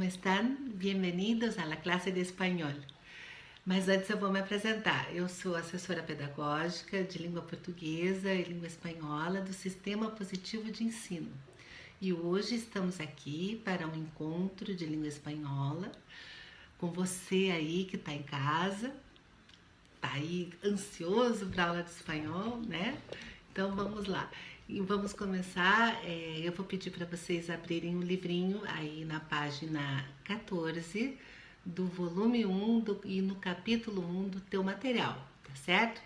¿cómo están? Bem-vindos à classe de espanhol. Mas antes eu vou me apresentar. Eu sou assessora pedagógica de língua portuguesa e língua espanhola do Sistema Positivo de Ensino. E hoje estamos aqui para um encontro de língua espanhola com você aí que está em casa, está aí ansioso para a aula de espanhol, né? Então vamos lá. E vamos começar, eu vou pedir para vocês abrirem o livrinho aí na página 14 do volume 1 e no capítulo 1 do teu material, tá certo?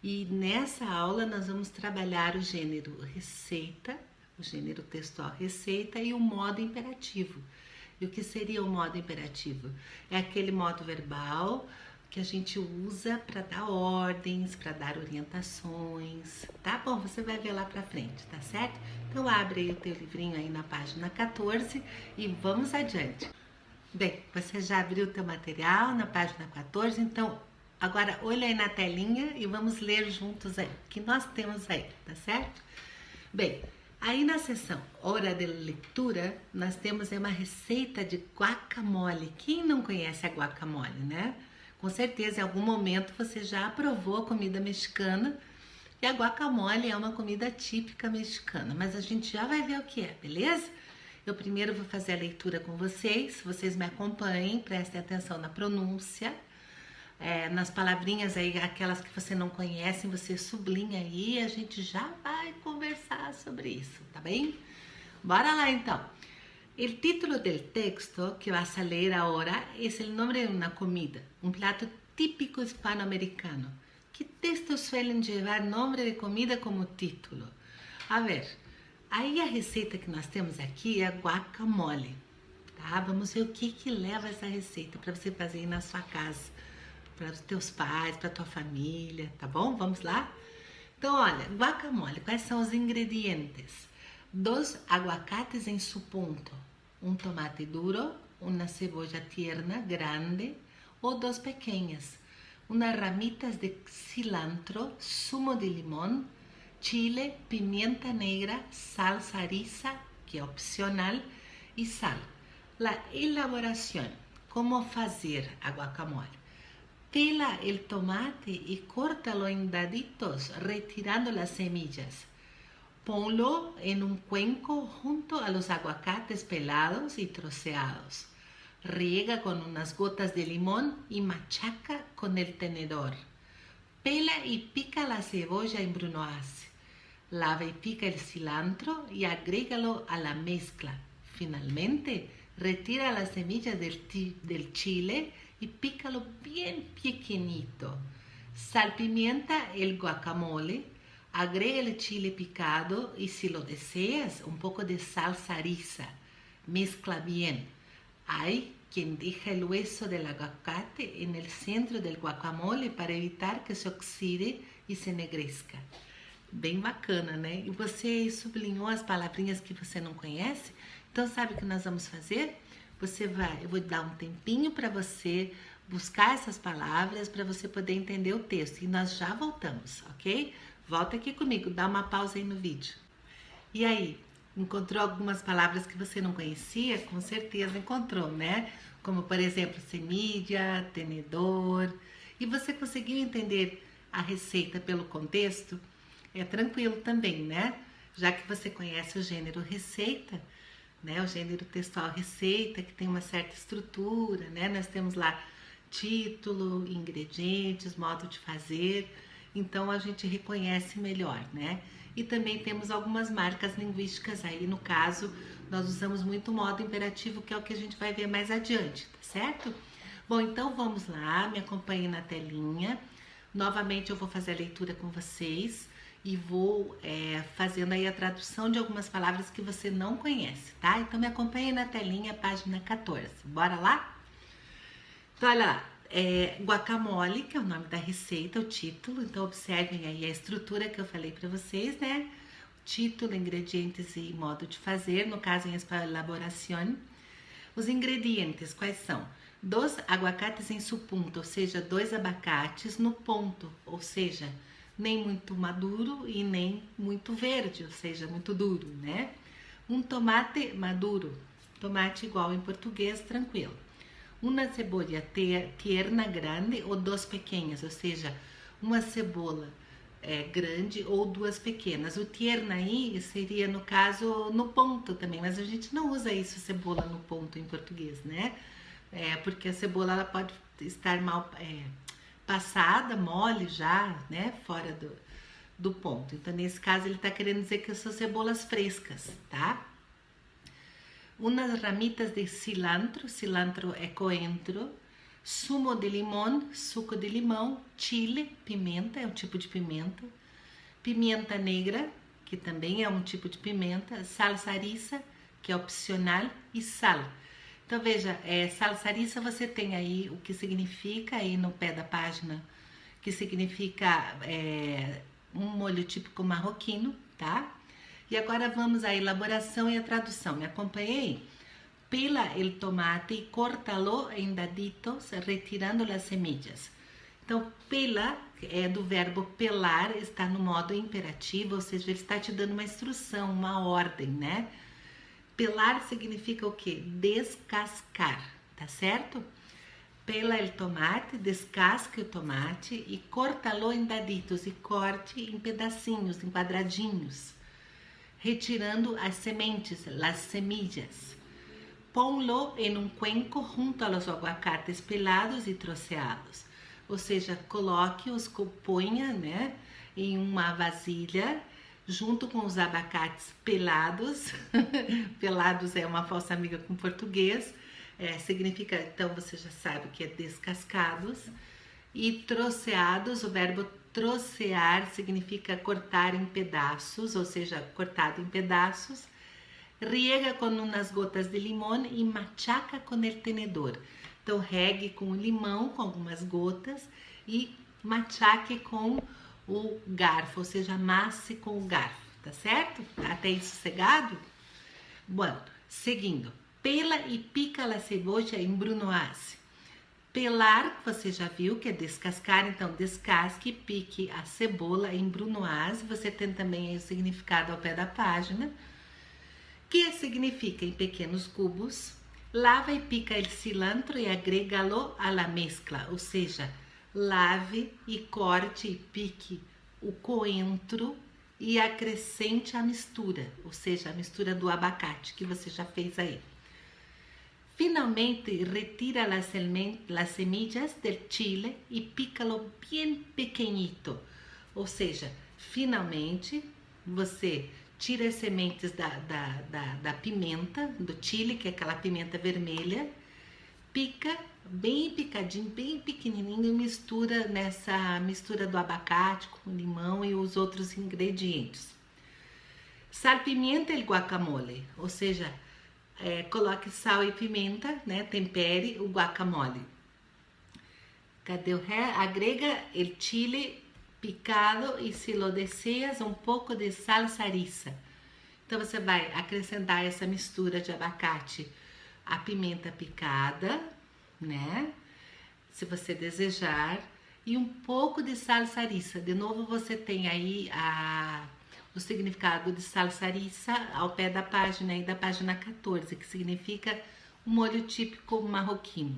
E nessa aula nós vamos trabalhar o gênero receita, o gênero textual receita e o modo imperativo. E o que seria o modo imperativo? É aquele modo verbal que a gente usa para dar ordens, para dar orientações, tá bom? Você vai ver lá pra frente, tá certo? Então abre aí o teu livrinho aí na página 14 e vamos adiante. Bem, você já abriu o teu material na página 14, então agora olha aí na telinha e vamos ler juntos aí, o que nós temos aí, tá certo? Bem, aí na seção Hora de Leitura, nós temos uma receita de guacamole. Quem não conhece a guacamole, né? Com certeza, em algum momento você já provou a comida mexicana e a guacamole é uma comida típica mexicana, mas a gente já vai ver o que é, beleza? Eu primeiro vou fazer a leitura com vocês me acompanhem, prestem atenção na pronúncia, nas palavrinhas aí, aquelas que você não conhece, você sublinha aí e a gente já vai conversar sobre isso, tá bem? Bora lá então. El título del texto que vas a leer ahora es el nombre de una comida, un plato típico hispanoamericano. ¿Qué textos suelen llevar nombre de comida como título? A ver, aí a receita que nós temos aqui é a guacamole, tá? Vamos ver o que leva essa receita para você fazer aí na sua casa, para os teus pais, para tua família, tá bom? Vamos lá? Então, olha, guacamole, quais são os ingredientes? 2 aguacates en su punto, un tomate duro, una cebolla tierna grande o 2 pequeñas, unas ramitas de cilantro, zumo de limón, chile, pimienta negra, salsa harissa, que é opcional, y sal. La elaboración, cómo fazer a guacamole. Pela el tomate y córtalo en daditos, retirando las semillas. Ponlo en un cuenco junto a los aguacates pelados y troceados. Riega con unas gotas de limón y machaca con el tenedor. Pela y pica la cebolla en brunoise. Lava y pica el cilantro y agrégalo a la mezcla. Finalmente, retira las semillas del chile y pícalo bien pequeñito. Salpimienta el guacamole. Agrega el chile picado y si lo deseas, un poco de salsa harissa. Mezcla bien. Hay quien deja el hueso del aguacate en el centro del guacamole para evitar que se oxide e se enegrezca. Bem bacana, né? E você sublinhou as palavrinhas que você não conhece? Então sabe o que nós vamos fazer? Eu vou dar um tempinho para você buscar essas palavras para você poder entender o texto. E nós já voltamos, ok? Volta aqui comigo, dá uma pausa aí no vídeo. E aí, encontrou algumas palavras que você não conhecia? Com certeza encontrou, né? Como, por exemplo, semilla, tenedor. E você conseguiu entender a receita pelo contexto? É tranquilo também, né? Já que você conhece o gênero receita, né? O gênero textual receita, que tem uma certa estrutura, né? Nós temos lá título, ingredientes, modo de fazer. Então a gente reconhece melhor, né? E também temos algumas marcas linguísticas aí, no caso, nós usamos muito o modo imperativo, que é o que a gente vai ver mais adiante, tá certo? Bom, então vamos lá, me acompanhem na telinha. Novamente eu vou fazer a leitura com vocês e vou fazendo aí a tradução de algumas palavras que você não conhece, tá? Então me acompanhem na telinha, página 14. Bora lá? Então olha lá. Guacamole, que é o nome da receita, o título. Então observem aí a estrutura que eu falei para vocês, né? Título, ingredientes e modo de fazer, no caso em espanhol, elaboración. Os ingredientes, quais são? 2 aguacates em su punto, ou seja, 2 abacates no ponto, ou seja, nem muito maduro e nem muito verde, ou seja, muito duro, né? Um tomate maduro, tomate igual em português, tranquilo. Uma cebola tierna grande ou duas pequenas, ou seja, uma cebola grande ou duas pequenas. O tierna aí seria, no caso, no ponto também, mas a gente não usa isso, cebola no ponto em português, né? Porque a cebola ela pode estar mal passada, mole já, né? Fora do ponto. Então, nesse caso, ele está querendo dizer que são cebolas frescas, tá? Unas ramitas de cilantro, cilantro é coentro, sumo de limão, suco de limão, chile, pimenta, é um tipo de pimenta, pimenta negra, que também é um tipo de pimenta, salsariça, que é opcional, e sal. Então veja, salsariça você tem aí o que significa aí no pé da página, que significa um molho típico marroquino, tá? E agora vamos à elaboração e à tradução. Me acompanhei? Pela el tomate e corta-lo em daditos, retirando as semillas. Então, pela é do verbo pelar, está no modo imperativo, ou seja, ele está te dando uma instrução, uma ordem, né? Pelar significa o quê? Descascar, tá certo? Pela el tomate, descasque o tomate e corta-lo em daditos, e corte em pedacinhos, em quadradinhos, retirando as sementes, las semillas. Ponlo em um cuenco junto a los aguacates pelados e troceados. Ou seja, coloque-os, ponha, né, em uma vasilha junto com os abacates pelados. Pelados é uma falsa amiga com português. Significa, então você já sabe que é descascados. E troceados, o verbo trocear significa cortar em pedaços, ou seja, cortado em pedaços. Riega com umas gotas de limão e machaca com el tenedor. Então, regue com o limão, com algumas gotas, e machaque com o garfo, ou seja, amasse com o garfo, tá certo? Até aí sossegado? Bom, seguindo. Pela e pica la cebolla em brunoise. Pelar, você já viu que é descascar, então descasque e pique a cebola em brunoise. Você tem também aí o significado ao pé da página, que significa em pequenos cubos. Lava e pica el cilantro e agrega-lo à la mezcla, ou seja, lave e corte e pique o coentro e acrescente a mistura, ou seja, a mistura do abacate que você já fez aí. Finalmente, retira las semillas del chile e pícalo bem pequenito, ou seja, finalmente você tira as sementes da pimenta, do chile, que é aquela pimenta vermelha, pica bem picadinho, bem pequenininho e mistura nessa mistura do abacate com limão e os outros ingredientes. Salpimienta el guacamole, ou seja, coloque sal e pimenta, né? Tempere o guacamole. Cadê o ré? Agrega el chile picado e, se lo deseas, um pouco de salsariça. Então você vai acrescentar essa mistura de abacate, a pimenta picada, né? Se você desejar, e um pouco de salsariça. De novo, você tem aí o significado de salsariça ao pé da página, aí da página 14, que significa um molho típico marroquino.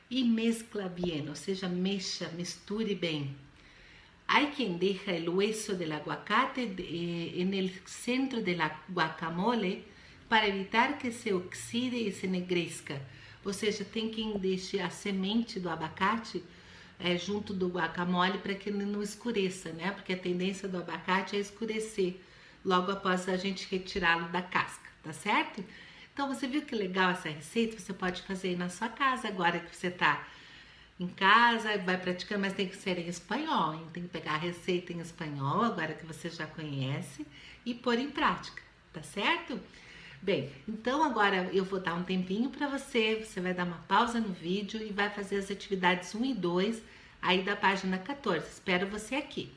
E mescla bien, ou seja, mexa, misture bem. Hay quien deja el hueso del aguacate en el centro del guacamole para evitar que se oxide e se negrezca. Ou seja, tem quem deixe a semente do abacate junto do guacamole para que ele não escureça, né? Porque a tendência do abacate é escurecer logo após a gente retirá-lo da casca, tá certo? Então, você viu que legal essa receita? Você pode fazer aí na sua casa agora que você está em casa, vai praticando, mas tem que ser em espanhol, hein? Tem que pegar a receita em espanhol, agora que você já conhece, e pôr em prática, tá certo? Bem, então agora eu vou dar um tempinho para você vai dar uma pausa no vídeo e vai fazer as atividades 1 e 2 aí da página 14. Espero você aqui.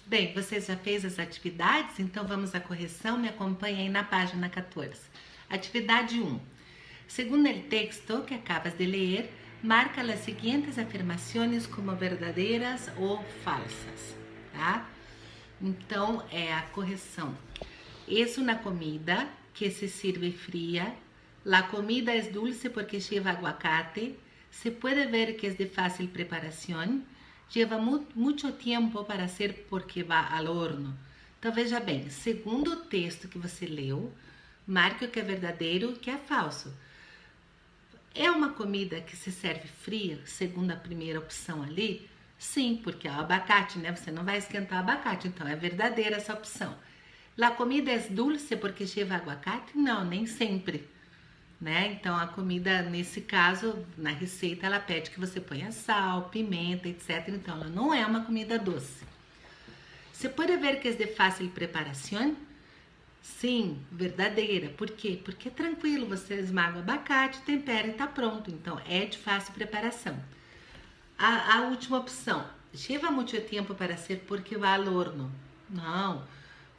Bem, você já fez as atividades? Então vamos à correção, me acompanhe aí na página 14. Atividade 1. Segundo o texto que acabas de ler, marca as seguintes afirmações como verdadeiras ou falsas, tá? Então, é a correção. Es una comida que se sirve fría La comida es dulce porque lleva aguacate. Se puede ver que es de fácil preparación. Lleva muito tempo para ser porque va al horno. Então veja bem, segundo o texto que você leu, marque o que é verdadeiro e o que é falso. É uma comida que se serve fria, segundo a primeira opção ali? Sim, porque é o abacate, né? Você não vai esquentar o abacate, então é verdadeira essa opção. La comida es dulce porque lleva aguacate? Não, nem sempre. Né? Então a comida, nesse caso, na receita, ela pede que você ponha sal, pimenta, etc. Então ela não é uma comida doce. Você pode ver que é de fácil preparação? Sim, verdadeira. Por quê? Porque é tranquilo, você esmaga o abacate, tempera e tá pronto. Então é de fácil preparação. A última opção, lleva muito tempo para ser porque vai ao horno. Não,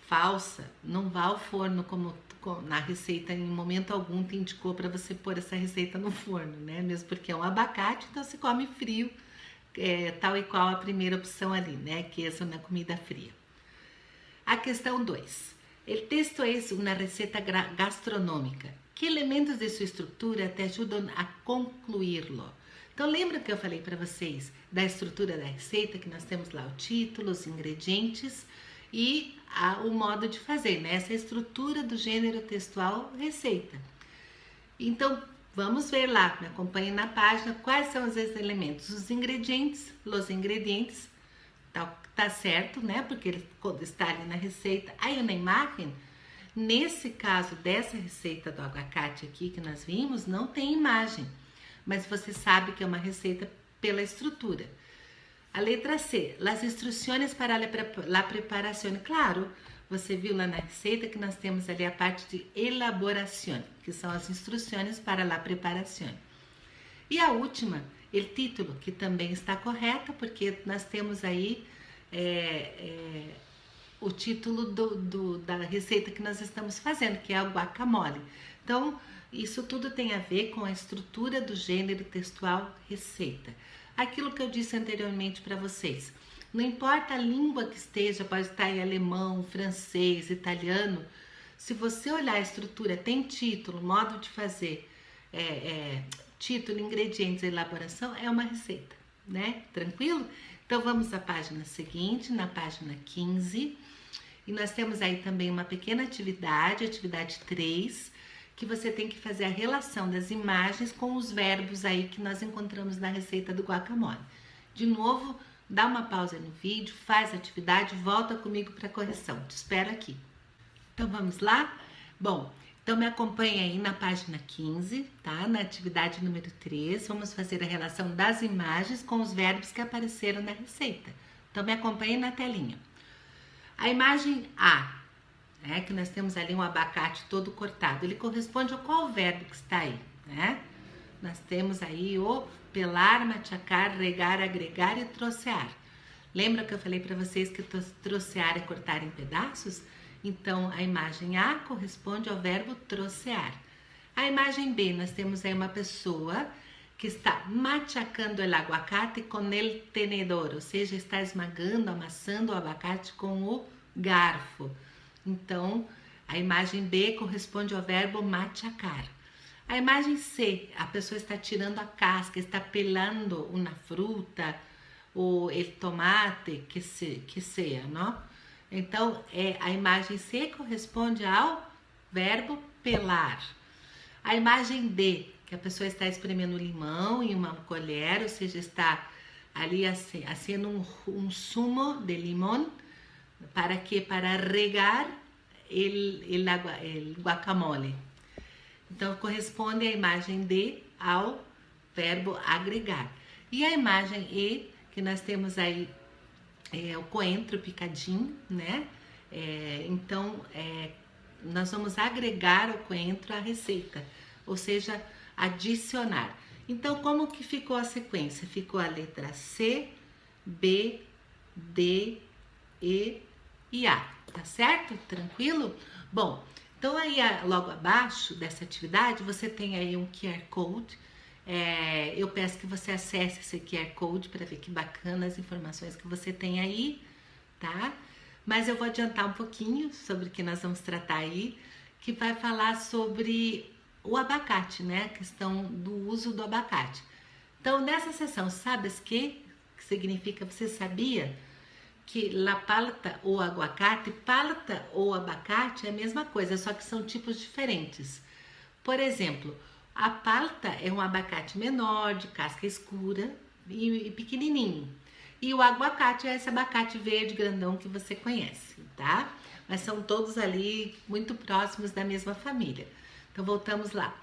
falsa, não vá ao forno como na receita, em momento algum te indicou para você pôr essa receita no forno, né? Mesmo porque é um abacate, então se come frio, tal e qual a primeira opção ali, né? Que essa é uma comida fria. A questão 2. O texto é uma receita gastronômica. Que elementos de sua estrutura te ajudam a concluí-lo? Então lembra que eu falei para vocês da estrutura da receita, que nós temos lá o título, os ingredientes e o modo de fazer, né? Essa estrutura do gênero textual receita. Então, vamos ver lá, me acompanhe na página, quais são os elementos. Os ingredientes, tá certo, né? Porque ele está ali na receita. Aí na imagem, nesse caso dessa receita do aguacate aqui que nós vimos, não tem imagem. Mas você sabe que é uma receita pela estrutura. A letra C, as instruções para a preparação. Claro, você viu lá na receita que nós temos ali a parte de elaboração, que são as instruções para a preparação. E a última, o título, que também está correta, porque nós temos aí o título da receita que nós estamos fazendo, que é o guacamole. Então, isso tudo tem a ver com a estrutura do gênero textual receita. Aquilo que eu disse anteriormente para vocês. Não importa a língua que esteja, pode estar em alemão, francês, italiano. Se você olhar a estrutura, tem título, modo de fazer, título, ingredientes, elaboração, é uma receita, né? Tranquilo? Então vamos à página seguinte, na página 15. E nós temos aí também uma pequena atividade, atividade 3, que você tem que fazer a relação das imagens com os verbos aí que nós encontramos na receita do guacamole. De novo, dá uma pausa no vídeo, faz a atividade, volta comigo para a correção. Te espero aqui. Então vamos lá? Bom, então me acompanha aí na página 15, tá? Na atividade número 3, vamos fazer a relação das imagens com os verbos que apareceram na receita. Então me acompanhe na telinha. A imagem A, que nós temos ali um abacate todo cortado, ele corresponde a qual verbo que está aí, né? Nós temos aí o pelar, machacar, regar, agregar e trocear. Lembra que eu falei para vocês que trocear é cortar em pedaços? Então, a imagem A corresponde ao verbo trocear. A imagem B, nós temos aí uma pessoa que está machacando o aguacate com el tenedor, ou seja, está esmagando, amassando o abacate com o garfo. Então, a imagem B corresponde ao verbo machacar. A imagem C, a pessoa está tirando a casca, está pelando uma fruta, ou o tomate, que seja, não? Então, a imagem C corresponde ao verbo pelar. A imagem D, que a pessoa está espremendo limão em uma colher, ou seja, está ali fazendo um sumo de limão. ¿Para quê? Para regar o guacamole. Então, corresponde a imagem D ao verbo agregar. E a imagem E, que nós temos aí o coentro picadinho, né? Então, nós vamos agregar o coentro à receita, ou seja, adicionar. Então, como que ficou a sequência? Ficou a letra C, B, D, E e A, tá certo? Tranquilo? Bom, então aí logo abaixo dessa atividade você tem aí um QR Code. Eu peço que você acesse esse QR Code para ver que bacana as informações que você tem aí, tá? Mas eu vou adiantar um pouquinho sobre o que nós vamos tratar aí, que vai falar sobre o abacate, né? A questão do uso do abacate. Então, nessa sessão, sabes que significa, você sabia que la palta ou aguacate, palta ou abacate é a mesma coisa, só que são tipos diferentes. Por exemplo, a palta é um abacate menor, de casca escura e pequenininho. E o aguacate é esse abacate verde grandão que você conhece, tá? Mas são todos ali muito próximos da mesma família. Então voltamos lá.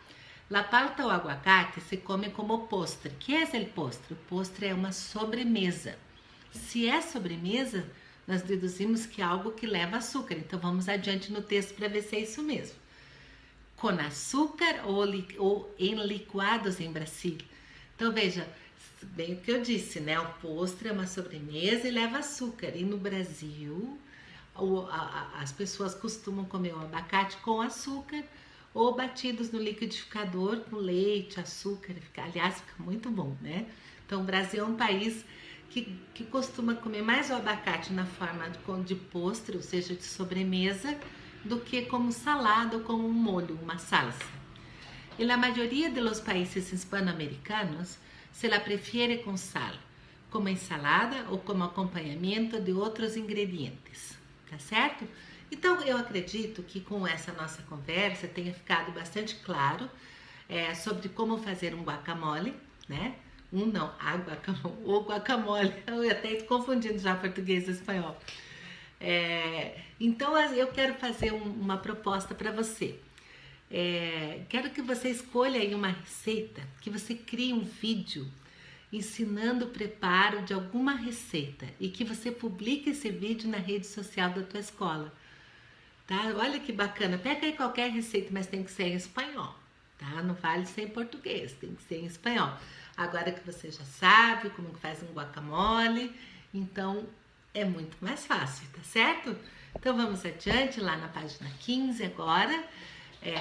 La palta ou aguacate se come como postre. Que é o postre? O postre é uma sobremesa. Se é sobremesa, nós deduzimos que é algo que leva açúcar. Então vamos adiante no texto para ver se é isso mesmo. Com açúcar ou em licuados em Brasil. Então veja, bem o que eu disse, né? O postre é uma sobremesa e leva açúcar. E no Brasil, as pessoas costumam comer o abacate com açúcar ou batidos no liquidificador com leite, açúcar. Aliás, fica muito bom, né? Então o Brasil é um país que costuma comer mais o abacate na forma de postre, ou seja, de sobremesa, do que como salada ou como um molho, uma salsa. En la mayoría de los países hispanoamericanos se la prefiere con sal, como ensalada ou como acompanhamento de outros ingredientes, tá certo? Então eu acredito que com essa nossa conversa tenha ficado bastante claro sobre como fazer um guacamole, né? O guacamole, eu até estou confundindo já português e espanhol. Então eu quero fazer uma proposta para você. Quero que você escolha aí uma receita, que você crie um vídeo ensinando o preparo de alguma receita e que você publique esse vídeo na rede social da tua escola. Tá? Olha que bacana, pega aí qualquer receita, mas tem que ser em espanhol, tá? Não vale ser em português, tem que ser em espanhol. Agora que você já sabe como que faz um guacamole, então é muito mais fácil, tá certo? Então vamos adiante lá na página 15 agora.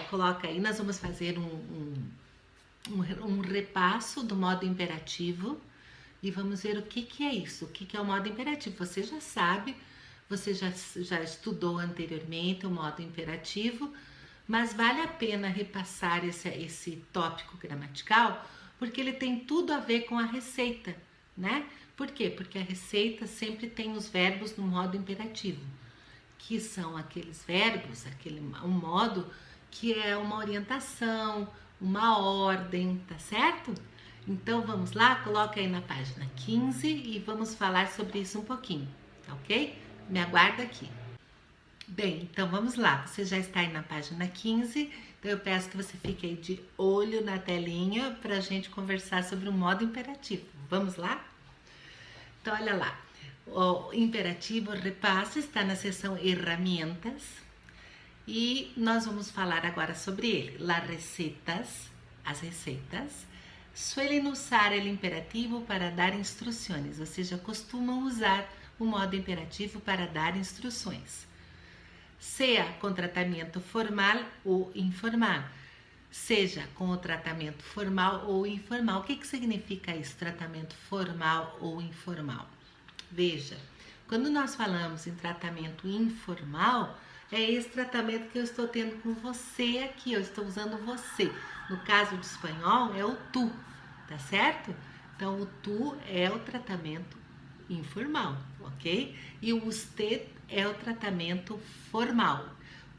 Coloca aí, nós vamos fazer um repasso do modo imperativo e vamos ver o que é isso, o que é o modo imperativo. Você já sabe, você já estudou anteriormente o modo imperativo, mas vale a pena repassar esse tópico gramatical, porque ele tem tudo a ver com a receita, né? Por quê? Porque a receita sempre tem os verbos no modo imperativo, que são aqueles verbos, um modo que é uma orientação, uma ordem, tá certo? Então vamos lá, coloca aí na página 15 e vamos falar sobre isso um pouquinho, tá ok? Me aguarda aqui. Bem, então vamos lá, você já está aí na página 15, então eu peço que você fique aí de olho na telinha para a gente conversar sobre o modo imperativo. Vamos lá? Então olha lá, o imperativo repasse está na seção herramientas e nós vamos falar agora sobre ele. As receitas, suelen usar o imperativo para dar instruções, ou seja, costumam usar o modo imperativo para dar instruções. Seja com tratamento formal ou informal, seja com o tratamento formal ou informal. O que significa isso, tratamento formal ou informal? Veja, quando nós falamos em tratamento informal, é esse tratamento que eu estou tendo com você aqui, eu estou usando você. No caso do espanhol, é o tu, tá certo? Então, o tu é o tratamento informal, ok? E o usted é o tratamento formal.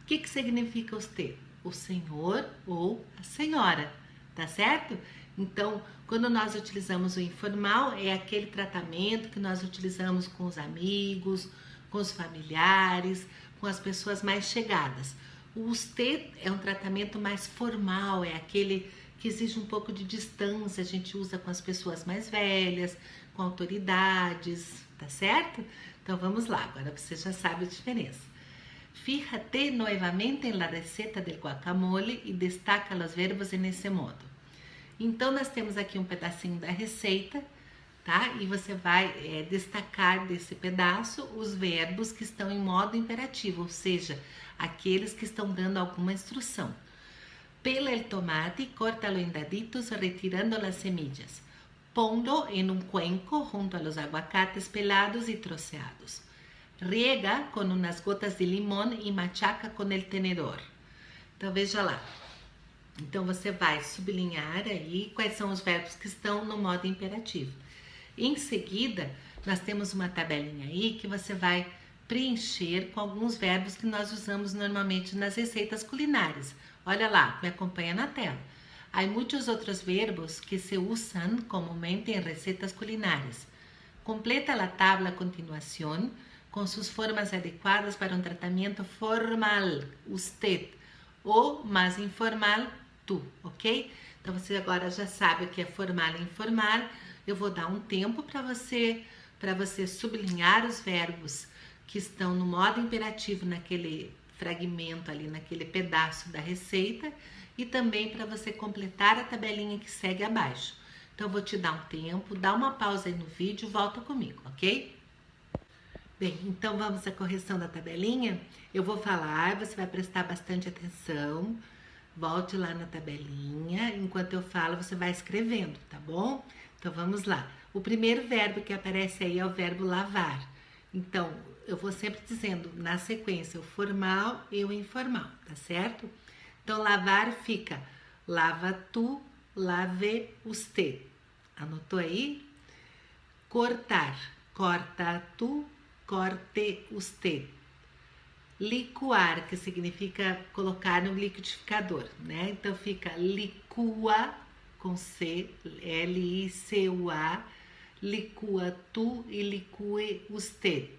O que significa usted? O senhor ou a senhora, tá certo? Então, quando nós utilizamos o informal, é aquele tratamento que nós utilizamos com os amigos, com os familiares, com as pessoas mais chegadas. O usted é um tratamento mais formal, é aquele que exige um pouco de distância, a gente usa com as pessoas mais velhas, com autoridades, tá certo? Então vamos lá, agora você já sabe a diferença. Fíjate novamente en la receta del guacamole e destaca os verbos nesse modo. Então nós temos aqui um pedacinho da receita, tá? E você vai destacar desse pedaço os verbos que estão em modo imperativo, ou seja, aqueles que estão dando alguma instrução. Pela el tomate, córtalo en daditos, retirando las semillas. Ponlo en un cuenco junto a los aguacates pelados y troceados. Riega con unas gotas de limón y machaca con el tenedor. Então veja lá. Então, você vai sublinhar aí quais são os verbos que estão no modo imperativo. Em seguida, nós temos uma tabelinha aí que você vai preencher com alguns verbos que nós usamos normalmente nas receitas culinárias. Olha lá, me acompanha na tela. Há muitos outros verbos que se usam comumente em receitas culinárias. Completa a tabla a continuação com suas formas adequadas para um tratamento formal, usted, ou mais informal, tu, ok? Então você agora já sabe o que é formal e informal. Eu vou dar um tempo para você sublinhar os verbos que estão no modo imperativo naquele fragmento ali, naquele pedaço da receita, e também para você completar a tabelinha que segue abaixo. Então, eu vou te dar um tempo, dá uma pausa aí no vídeo, volta comigo, ok? Bem, então vamos à correção da tabelinha. Eu vou falar, você vai prestar bastante atenção. Volte lá na tabelinha, enquanto eu falo, você vai escrevendo, tá bom? Então, vamos lá. O primeiro verbo que aparece aí é o verbo lavar. Então, eu vou sempre dizendo na sequência o formal e o informal, tá certo? Então, lavar fica lava tu, lave usted. Anotou aí? Cortar, corta tu, corte usted. Licuar, que significa colocar no liquidificador, né? Então fica licua com C, L-I-C-U-A, licua tu e licue usted.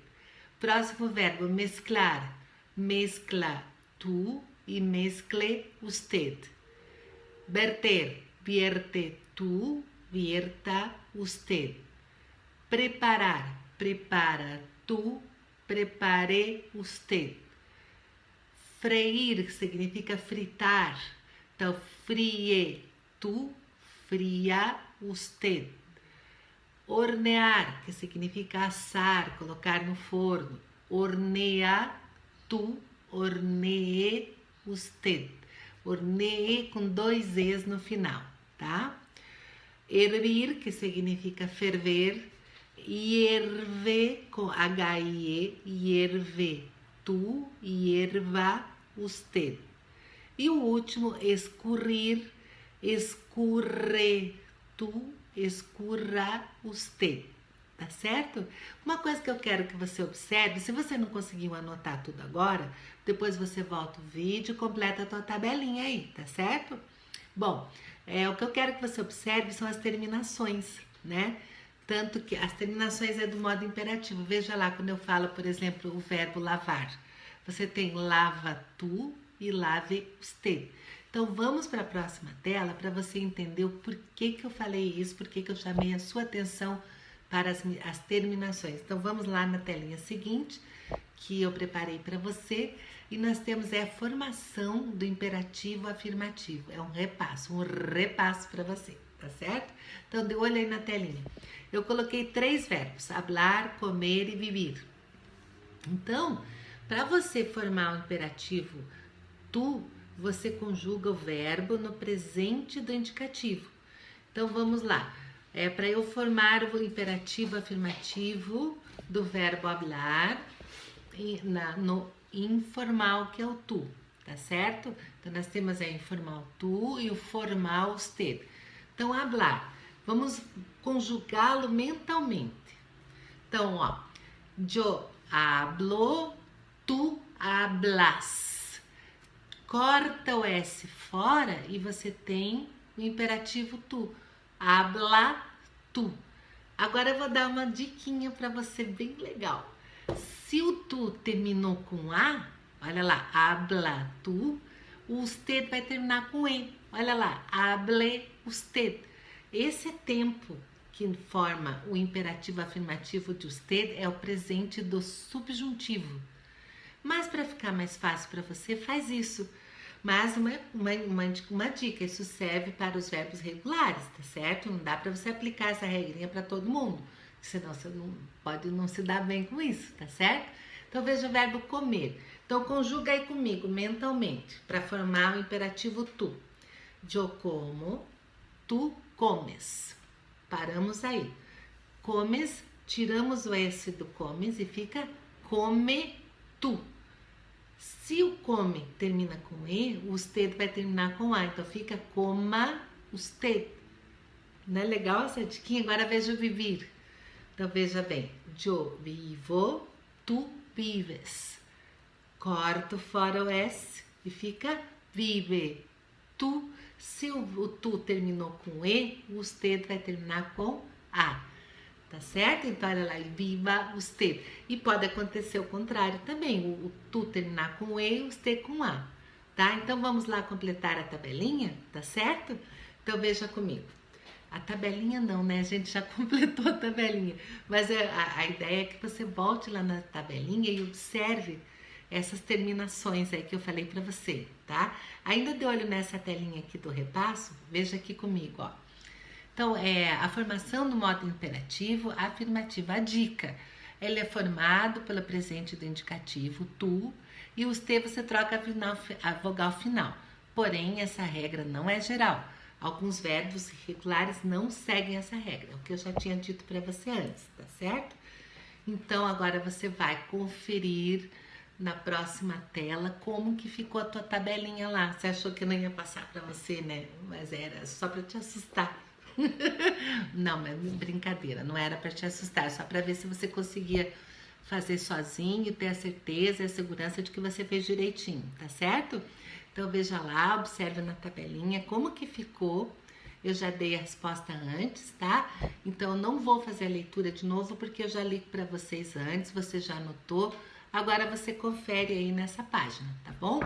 Próximo verbo, mesclar, mezcla tu e mezcle usted. Verter, vierte tu, vierta usted. Preparar, prepara tu, prepare usted. Freír significa fritar. Então, frie tu, fria usted. Hornear, que significa assar, colocar no forno. Hornea tu, hornee usted. Hornee com 2 Es no final, tá? Hervir, que significa ferver. Hierve com H-I-E, hierve tu, hierva usted. E o último, escurrir, escurre tu, escurra usted. Tá certo? Uma coisa que eu quero que você observe, se você não conseguiu anotar tudo agora, depois você volta o vídeo e completa a tua tabelinha aí, tá certo? Bom, o que eu quero que você observe são as terminações, né? Tanto que as terminações é do modo imperativo. Veja lá quando eu falo, por exemplo, o verbo lavar. Você tem lava tu e lave usted. Então, vamos para a próxima tela para você entender o porquê que eu falei isso, porquê que eu chamei a sua atenção para as terminações. Então, vamos lá na telinha seguinte, que eu preparei para você. E nós temos a formação do imperativo afirmativo. É um repasso para você, tá certo? Então, dê olho aí na telinha. Eu coloquei 3 verbos, hablar, comer e vivir. Então, para você formar o imperativo tu, você conjuga o verbo no presente do indicativo. Então, vamos lá. Para eu formar o imperativo afirmativo do verbo hablar no informal, que é o tu, tá certo? Então, nós temos aí o informal tu e o formal usted. Então, hablar. Vamos conjugá-lo mentalmente. Então, ó, yo hablo, tu hablas. Corta o S fora e você tem o imperativo tu. Habla tu. Agora eu vou dar uma diquinha para você bem legal. Se o tu terminou com A, olha lá, habla tu, o usted vai terminar com E. Olha lá, hable usted. Esse tempo que forma o imperativo afirmativo de usted é o presente do subjuntivo. Mas para ficar mais fácil para você, faz isso. Mas uma dica, isso serve para os verbos regulares, tá certo? Não dá para você aplicar essa regrinha para todo mundo, senão você pode não se dar bem com isso, tá certo? Então veja o verbo comer. Então conjuga aí comigo mentalmente para formar o imperativo tu. Eu como, tu comes. Paramos aí. Comes, tiramos o S do comes e fica come tu. Se o come termina com E, o usted vai terminar com A. Então fica coma usted. Não é legal essa diquinha? Agora veja o vivir. Então veja bem. Yo vivo, tu vives. Corto fora o S e fica vive. Tu. Se o tu terminou com E, o usted vai terminar com A. Tá certo? Então, olha lá, viva usted. E pode acontecer o contrário também, o tu terminar com E e o usted com A. Tá? Então, vamos lá completar a tabelinha, tá certo? Então, veja comigo. A tabelinha não, né? A gente já completou a tabelinha. Mas a ideia é que você volte lá na tabelinha e observe essas terminações aí que eu falei para você, tá? Ainda de olho nessa telinha aqui do repasso, veja aqui comigo, ó. Então, a formação do modo imperativo afirmativo. A dica, ele é formado pelo presente do indicativo, tu, e os te você troca a vogal final. Porém, essa regra não é geral. Alguns verbos irregulares não seguem essa regra, é o que eu já tinha dito para você antes, tá certo? Então, agora você vai conferir na próxima tela como que ficou a tua tabelinha lá. Você achou que eu não ia passar para você, né? Mas era só para te assustar. Não, mas brincadeira, não era para te assustar, só para ver se você conseguia fazer sozinho e ter a certeza e a segurança de que você fez direitinho, tá certo? Então veja lá, observe na tabelinha como que ficou. Eu já dei a resposta antes, tá? Então eu não vou fazer a leitura de novo porque eu já li para vocês antes, você já anotou. Agora você confere aí nessa página, tá bom?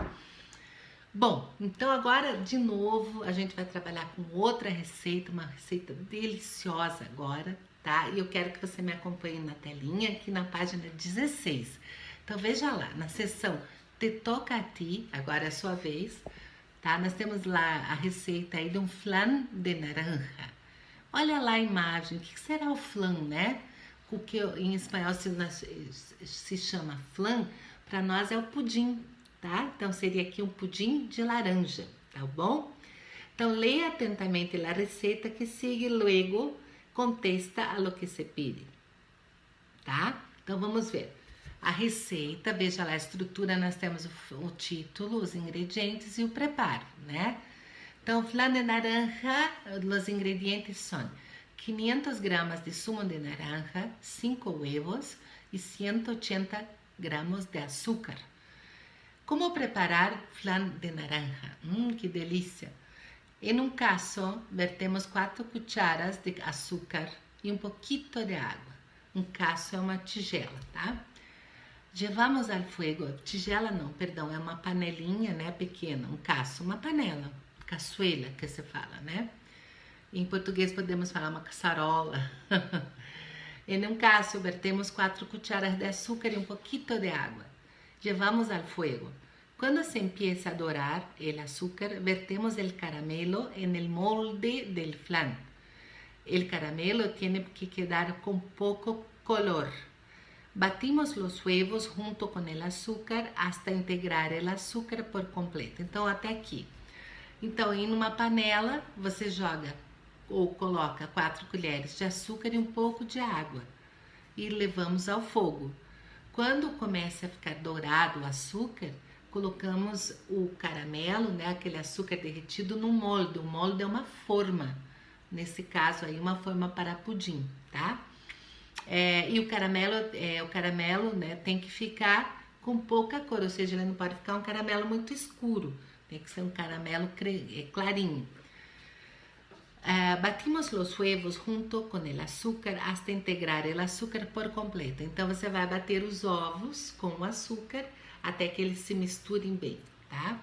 Bom, então agora de novo a gente vai trabalhar com outra receita, uma receita deliciosa agora, tá? E eu quero que você me acompanhe na telinha aqui na página 16. Então veja lá, na seção Te toca a ti, agora é a sua vez, tá? Nós temos lá a receita aí de um flan de naranja. Olha lá a imagem, o que será o flan, né? O que em espanhol se chama flan, para nós é o pudim, tá? Então seria aqui um pudim de laranja, tá bom? Então leia atentamente a receita que sigue, luego contesta a lo que se pide, tá? Então vamos ver. A receita, veja lá a estrutura, nós temos o título, os ingredientes e o preparo, né? Então, flan de naranja, os ingredientes são 500 gramas de zumo de naranja, 5 huevos e 180 gramos de açúcar. Como preparar flan de naranja? Que delícia! En un caso, vertemos 4 cucharas de açúcar e um pouquito de água. Um caso é uma tigela, tá? Llevamos al fuego, tigela não, perdão, é uma panelinha, né, pequena, um caço, uma panela, caçuela que se fala, né? Em português podemos falar uma caçarola. En un caso, vertemos 4 cucharas de azúcar y un poquito de agua. Llevamos al fuego. Cuando se empieza a dorar el azúcar, vertemos el caramelo en el molde del flan. El caramelo tiene que quedar con poco color. Batimos los huevos junto con el azúcar hasta integrar el azúcar por completo. Então, até aqui. Então, em uma panela, você joga ou coloca 4 colheres de açúcar e um pouco de água. E levamos ao fogo. Quando começa a ficar dourado o açúcar, colocamos o caramelo, né, aquele açúcar derretido no molde. O molde é uma forma. Nesse caso aí, uma forma para pudim, tá? E o caramelo, né, tem que ficar com pouca cor, ou seja, ele não pode ficar um caramelo muito escuro, tem que ser um caramelo clarinho. Batimos los huevos junto com el açúcar hasta integrar el açúcar por completo. Então você vai bater os ovos com o açúcar até que eles se misturem bem, tá?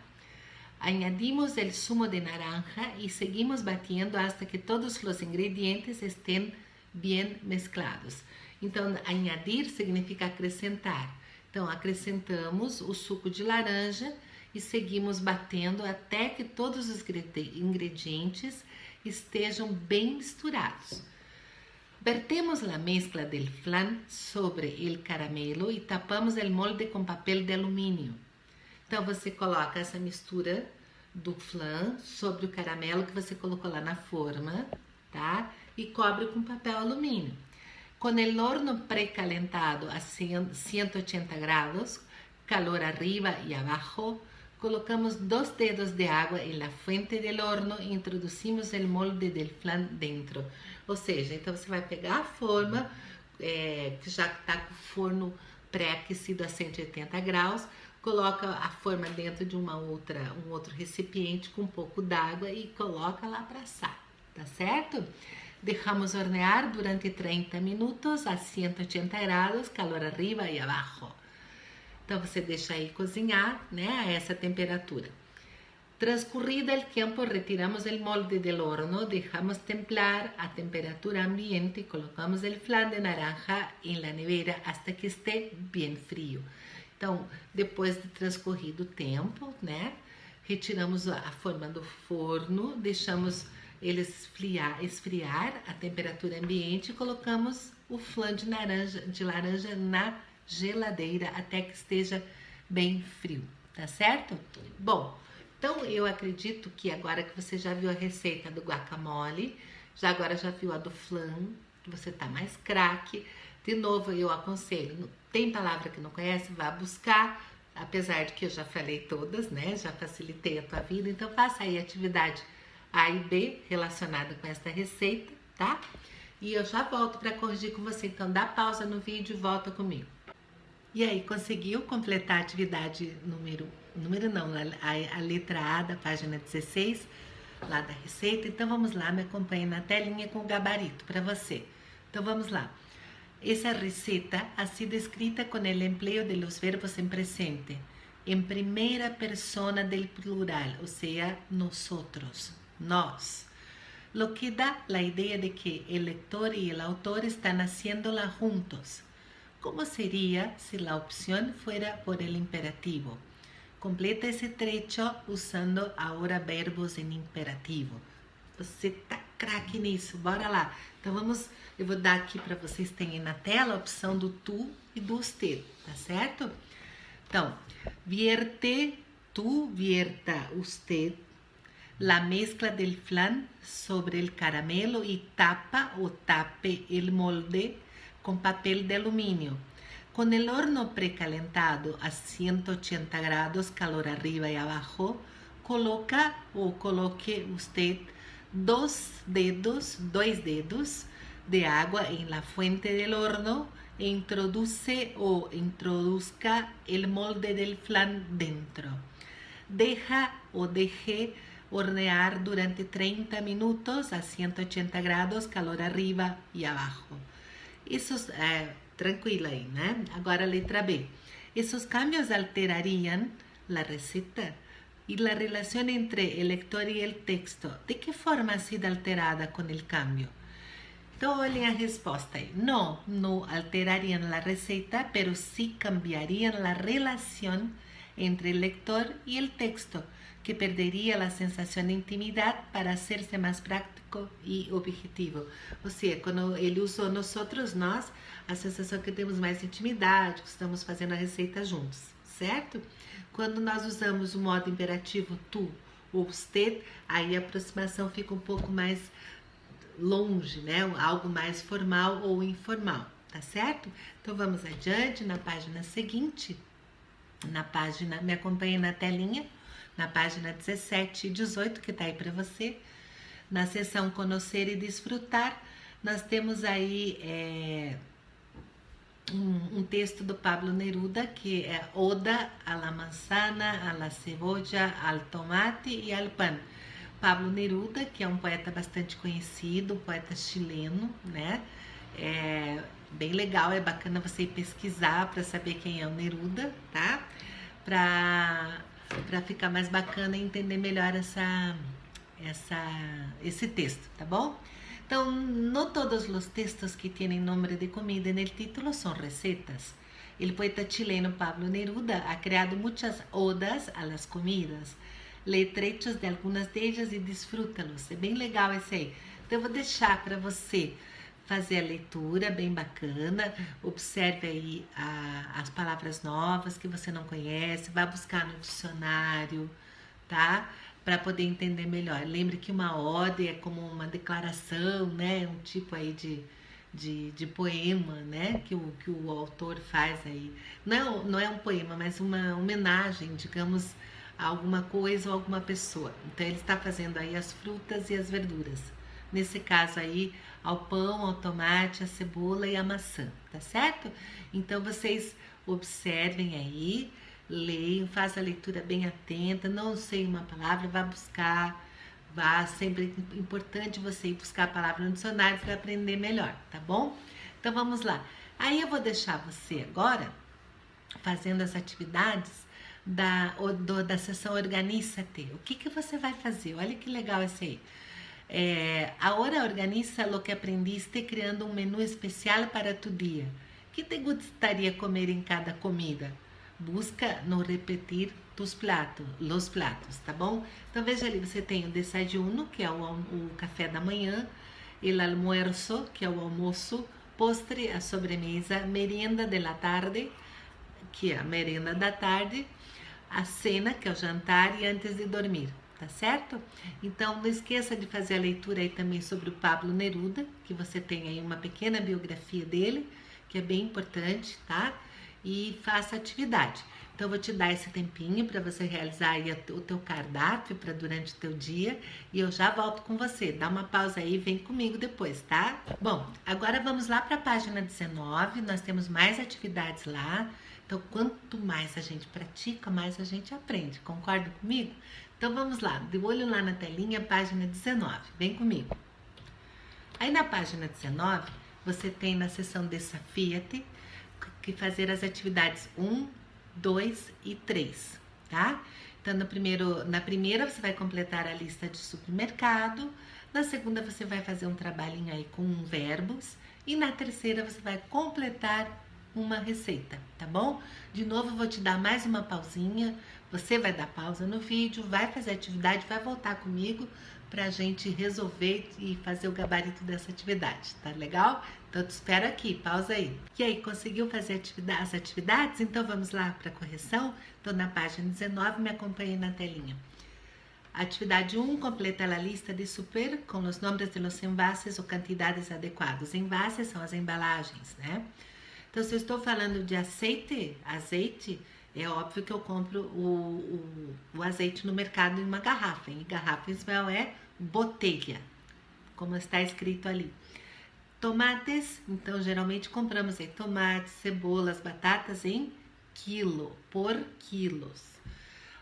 Añadimos el zumo de naranja y seguimos batiendo hasta que todos los ingredientes estén bien mezclados. Então, añadir significa acrescentar. Então, acrescentamos o suco de laranja e seguimos batendo até que todos os ingredientes estejam bem misturados. Vertemos la mezcla del flan sobre el caramelo e tapamos el molde com papel de alumínio. Então, você coloca essa mistura do flan sobre o caramelo que você colocou lá na forma, tá? E cobre com papel alumínio. Com el horno precalentado a 180 grados, calor arriba y abajo. Colocamos 2 dedos de água em la fuente del horno e introduzimos o molde del flan dentro. Ou seja, então você vai pegar a forma, que já está com o forno pré-aquecido a 180 graus, coloca a forma dentro de um outro recipiente com um pouco d'água e coloca lá para assar, tá certo? Deixamos hornear durante 30 minutos a 180 graus, calor arriba e abaixo. Então você deixa aí cozinhar, né, a essa temperatura. Transcurrido el tiempo, retiramos el molde del horno, dejamos templar a temperatura ambiente y colocamos el flan de naranja en la nevera hasta que esté bem frio. Então, depois de transcorrido o tempo, né, retiramos a forma do forno, deixamos ele esfriar a temperatura ambiente e colocamos o flan de laranja na geladeira até que esteja bem frio, tá certo? Bom, então eu acredito que agora que você já viu a receita do guacamole, agora já viu a do flan, que você tá mais craque. De novo, eu aconselho, tem palavra que não conhece, vá buscar, apesar de que eu já falei todas, né? Já facilitei a tua vida, então faça aí atividade A e B relacionada com esta receita, tá? E eu já volto para corrigir com você, então dá pausa no vídeo e volta comigo. E aí, conseguiu completar a atividade a letra A da página 16, lá da receita? Então vamos lá, me acompanhe na telinha com o gabarito para você. Então vamos lá. Essa receita ha sido escrita com o empleo de los verbos en presente, en primera persona del plural, o sea, nosotros, nós. Lo que da la idea de que el lector y el autor están haciéndola juntos. ¿Cómo sería si la opción fuera por el imperativo? Completa esse trecho usando agora verbos em imperativo. Você tá craque nisso, bora lá. Então eu vou dar aqui para vocês terem na tela a opção do tu e do usted, tá certo? Então, vierte, tu, vierta, usted, la mezcla del flan sobre el caramelo y tapa o tape el molde con papel de aluminio. Con el horno precalentado a 180 grados, calor arriba y abajo, coloque usted 2 dedos de agua en la fuente del horno e introduzca el molde del flan dentro. Deje hornear durante 30 minutos a 180 grados, calor arriba y abajo. Tranquila aí, né? Agora a letra B. Esses cambios alterariam a receita e a relação entre o lector e o texto. ¿De que forma ha sido alterada com o cambio? Então, olhem a resposta aí. Não alterariam a receita, pero sí cambiariam a relação entre o lector e o texto, que perderia a sensação de intimidade para hacerse mais prático e objetivo. Ou seja, quando ele usa nós, a sensação que temos mais intimidade, que estamos fazendo a receita juntos, certo? Quando nós usamos o modo imperativo tu ou usted, aí a aproximação fica um pouco mais longe, né? Algo mais formal ou informal, tá certo? Então vamos adiante na página seguinte, me acompanhe na telinha, na página 17 e 18, que tá aí para você. Na seção Conhecer e Desfrutar, nós temos aí um texto do Pablo Neruda, que é Oda a la manzana, a la cebolla, al tomate e al pan. Pablo Neruda, que é um poeta bastante conhecido, um poeta chileno, né? É bem legal, é bacana você ir pesquisar para saber quem é o Neruda, tá? Para ficar mais bacana e entender melhor esse texto, tá bom? Então, no todos os textos que têm nome de comida no título são recetas. O poeta chileno Pablo Neruda ha criado muitas odas a las comidas. Lê trechos de algumas delas e desfruta-los. É bem legal esse aí. Então, eu vou deixar para você fazer a leitura, bem bacana. Observe aí as palavras novas que você não conhece. Vá buscar no dicionário, tá? Para poder entender melhor. Lembre que uma ode é como uma declaração, né? Um tipo aí de poema, né? Que o autor faz aí. Não é um poema, mas uma homenagem, digamos, a alguma coisa ou alguma pessoa. Então ele está fazendo aí as frutas e as verduras. Nesse caso aí, ao pão, ao tomate, à cebola e à maçã, tá certo? Então vocês observem aí, leiam, façam a leitura bem atenta, não sei uma palavra, vá buscar, vá, sempre é importante você ir buscar a palavra no dicionário para aprender melhor, tá bom? Então vamos lá. Aí eu vou deixar você agora fazendo as atividades da sessão Organízate. O que você vai fazer? Olha que legal isso aí. Ahora organiza lo que aprendiste creando um menu especial para tu dia. Que te gostaria comer em cada comida? Busca não repetir os pratos, tá bom? Então veja ali, você tem o desayuno, que é o café da manhã, o almuerzo, que é o almoço, postre, a sobremesa, merienda de la tarde, que é a merenda da tarde, a cena, que é o jantar, e antes de dormir, tá certo? Então não esqueça de fazer a leitura aí também sobre o Pablo Neruda, que você tem aí uma pequena biografia dele, que é bem importante, tá? E faça atividade. Então eu vou te dar esse tempinho para você realizar aí o teu cardápio para durante o teu dia e eu já volto com você. Dá uma pausa aí e vem comigo depois, tá? Bom, agora vamos lá para a página 19, nós temos mais atividades lá. Então quanto mais a gente pratica, mais a gente aprende. Concorda comigo? Então vamos lá, de olho lá na telinha, página 19. Vem comigo. Aí na página 19, você tem na seção Desafia-te que fazer as atividades 1, 2 e 3, tá? Então na primeira você vai completar a lista de supermercado, na segunda você vai fazer um trabalhinho aí com verbos e na terceira você vai completar uma receita, tá bom? De novo eu vou te dar mais uma pausinha, você vai dar pausa no vídeo, vai fazer a atividade, vai voltar comigo pra gente resolver e fazer o gabarito dessa atividade, tá legal? Então eu te espero aqui, pausa aí. E aí, conseguiu fazer as atividades? Então vamos lá para a correção? Então na página 19, me acompanhe na telinha. Atividade 1, completa a lista de super com os nomes de los envases ou quantidades adequadas. Envases são as embalagens, né? Então se eu estou falando de azeite, é óbvio que eu compro o azeite no mercado em uma garrafa. Em garrafa em espanhol é botella, como está escrito ali. Tomates, então geralmente compramos aí tomates, cebolas, batatas em por quilos.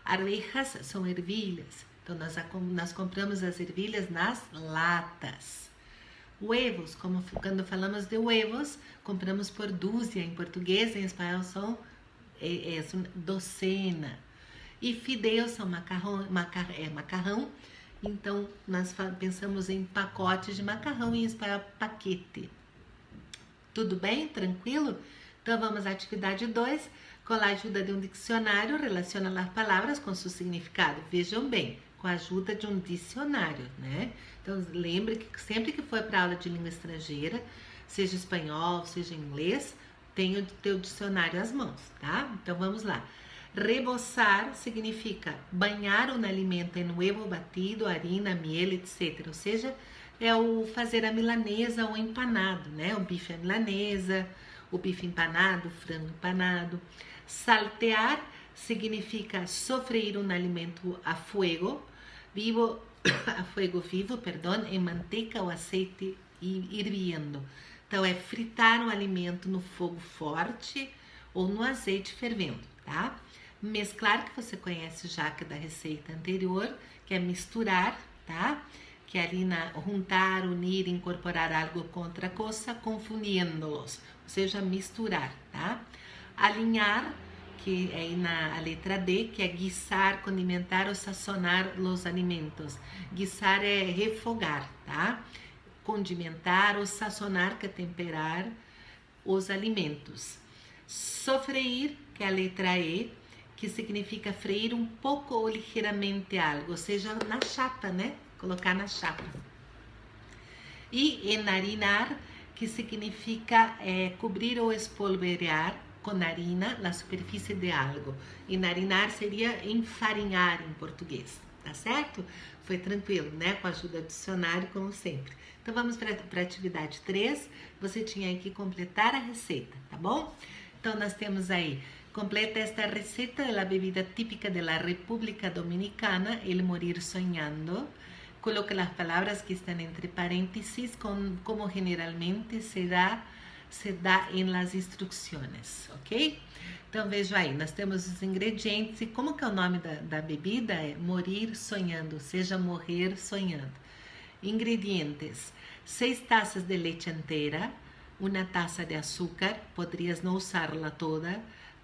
Arvejas são ervilhas, então nós compramos as ervilhas nas latas. Huevos, como quando falamos de huevos, compramos por dúzia em português, em espanhol são docena. E fideus são macarrão, então nós pensamos em pacotes de macarrão, em espanhol paquete. Tudo bem? Tranquilo? Então vamos à atividade 2. Com a ajuda de um dicionário, relaciona as palavras com seu significado. Vejam bem, com a ajuda de um dicionário, né? Então lembre que sempre que for para aula de língua estrangeira, seja espanhol, seja inglês, tenha o teu dicionário às mãos, tá? Então vamos lá. Rebozar significa banhar um alimento em huevo batido, harina, miel, etc. Ou seja, é o fazer a milanesa ou empanado, né? O bife à milanesa, o bife empanado, o frango empanado. Saltear significa sofreir um alimento a fuego vivo, em manteiga ou azeite hirviendo. Então é fritar um alimento no fogo forte ou no azeite fervendo, tá? Mesclar, que você conhece já que é da receita anterior, que é misturar, tá? Que é ali juntar, unir, incorporar algo com outra coisa, confundindo-los, ou seja, misturar, tá? Alinhar, que é aí na letra D, que é guisar, condimentar ou sazonar os alimentos. Guisar é refogar, tá? Condimentar ou sazonar, que é temperar os alimentos. Sofreir, que é a letra E, que significa freir um pouco ou ligeiramente algo, ou seja, na chapa, né? Colocar na chapa. E enharinar, que significa cobrir ou espolvorear com harina a superfície de algo. Enharinar seria enfarinhar em português, tá certo? Foi tranquilo, né? Com a ajuda do dicionário, como sempre. Então vamos para a atividade 3. Você tinha que completar a receita, tá bom? Então nós temos aí, completa esta receta de la bebida típica de la República Dominicana, el morir soñando. Coloca las palabras que están entre paréntesis como generalmente se dá em las instrucciones, ok? Então veja aí, nós temos os ingredientes e como que é o nome da bebida? É morir sonhando, ou seja, morrer sonhando. Ingredientes: 6 taças de leite inteira, 1 taça de açúcar, poderias não usá-la toda,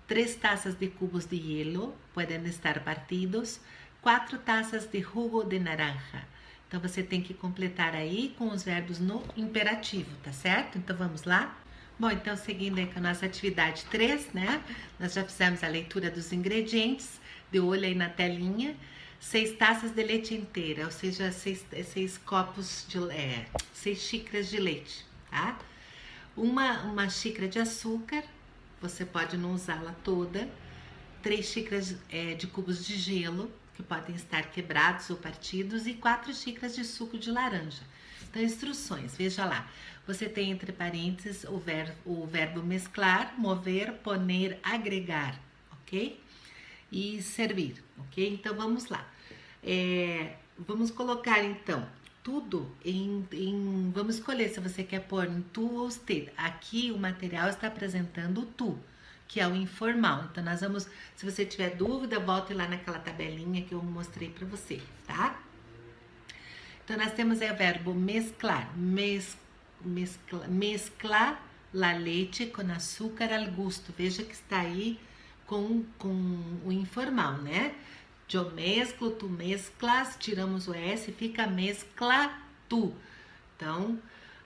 3 taças de cubos de hielo, podem estar partidos, 4 taças de jugo de naranja. Então você tem que completar aí com os verbos no imperativo, tá certo? Então vamos lá? Bom, então seguindo aí com a nossa atividade 3, né? Nós já fizemos a leitura dos ingredientes, deu olho aí na telinha. 6 taças de leite inteira, ou seja, 6 copos de 6 xícaras de leite, tá? Uma xícara de açúcar, você pode não usá-la toda. 3 xícaras de cubos de gelo, que podem estar quebrados ou partidos, e 4 xícaras de suco de laranja. Então, instruções, veja lá. Você tem entre parênteses o verbo mesclar, mover, poner, agregar, ok? E servir, ok? Então, vamos lá. Vamos colocar, então, tudo vamos escolher se você quer pôr em tu ou usted. Aqui o material está apresentando o tu, que é o informal. Então, nós vamos, se você tiver dúvida, volte lá naquela tabelinha que eu mostrei para você, tá? Então, nós temos o verbo mesclar. Mescla la leite com açúcar al gusto. Veja que está aí com o informal, né? Eu mesclo, tu mesclas, tiramos o S, fica mescla tu. Então,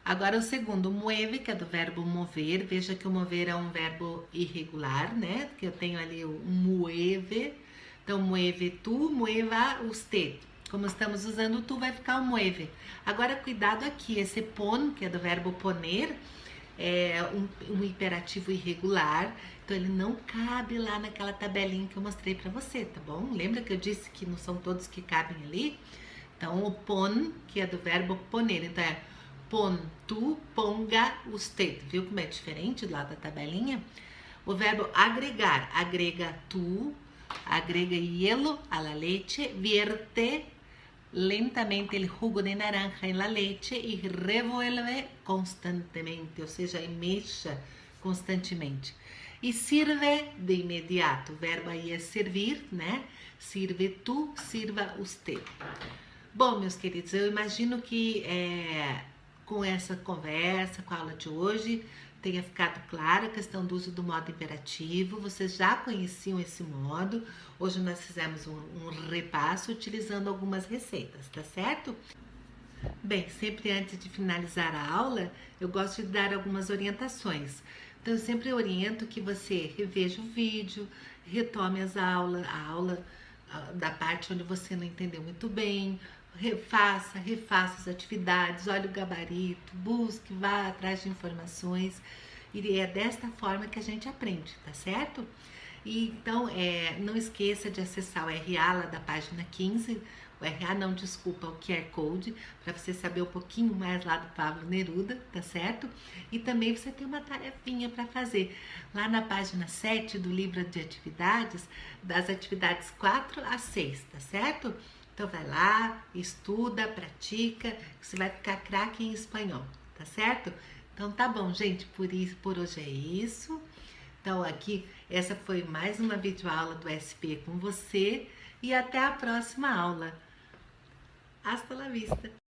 agora o segundo, mueve, que é do verbo mover. Veja que o mover é um verbo irregular, né? Que eu tenho ali o mueve. Então, mueve tu, mueva usted. Como estamos usando o tu, vai ficar o mueve. Agora, cuidado aqui, esse pon, que é do verbo poner, é um imperativo irregular, então ele não cabe lá naquela tabelinha que eu mostrei para você, tá bom? Lembra que eu disse que não são todos que cabem ali? Então, o pon, que é do verbo poner, então é pon tu, ponga usted, viu como é diferente lá da tabelinha? O verbo agregar, agrega tu, agrega hielo a la leche, vierte lentamente el jugo de naranja en la leche y revuelve constantemente, ou seja, mexa constantemente. E sirve de imediato, o verbo aí é servir, né? Sirve tu, sirva usted. Bom, meus queridos, eu imagino que com essa conversa, com a aula de hoje, tenha ficado clara a questão do uso do modo imperativo. Vocês já conheciam esse modo. Hoje nós fizemos um repasso utilizando algumas receitas, tá certo? Bem, sempre antes de finalizar a aula, eu gosto de dar algumas orientações. Então, eu sempre oriento que você reveja o vídeo, retome a aula da parte onde você não entendeu muito bem, refaça as atividades, olhe o gabarito, busque, vá atrás de informações. E é desta forma que a gente aprende, tá certo? E então, não esqueça de acessar o RA lá da página 15, o RA não, desculpa, o QR Code, para você saber um pouquinho mais lá do Pablo Neruda, tá certo? E também você tem uma tarefinha para fazer lá na página 7 do livro de atividades, das atividades 4 a 6, tá certo? Então vai lá, estuda, pratica, que você vai ficar craque em espanhol, tá certo? Então tá bom, gente, por hoje é isso. Então aqui, essa foi mais uma videoaula do SP com você e até a próxima aula. Hasta la vista!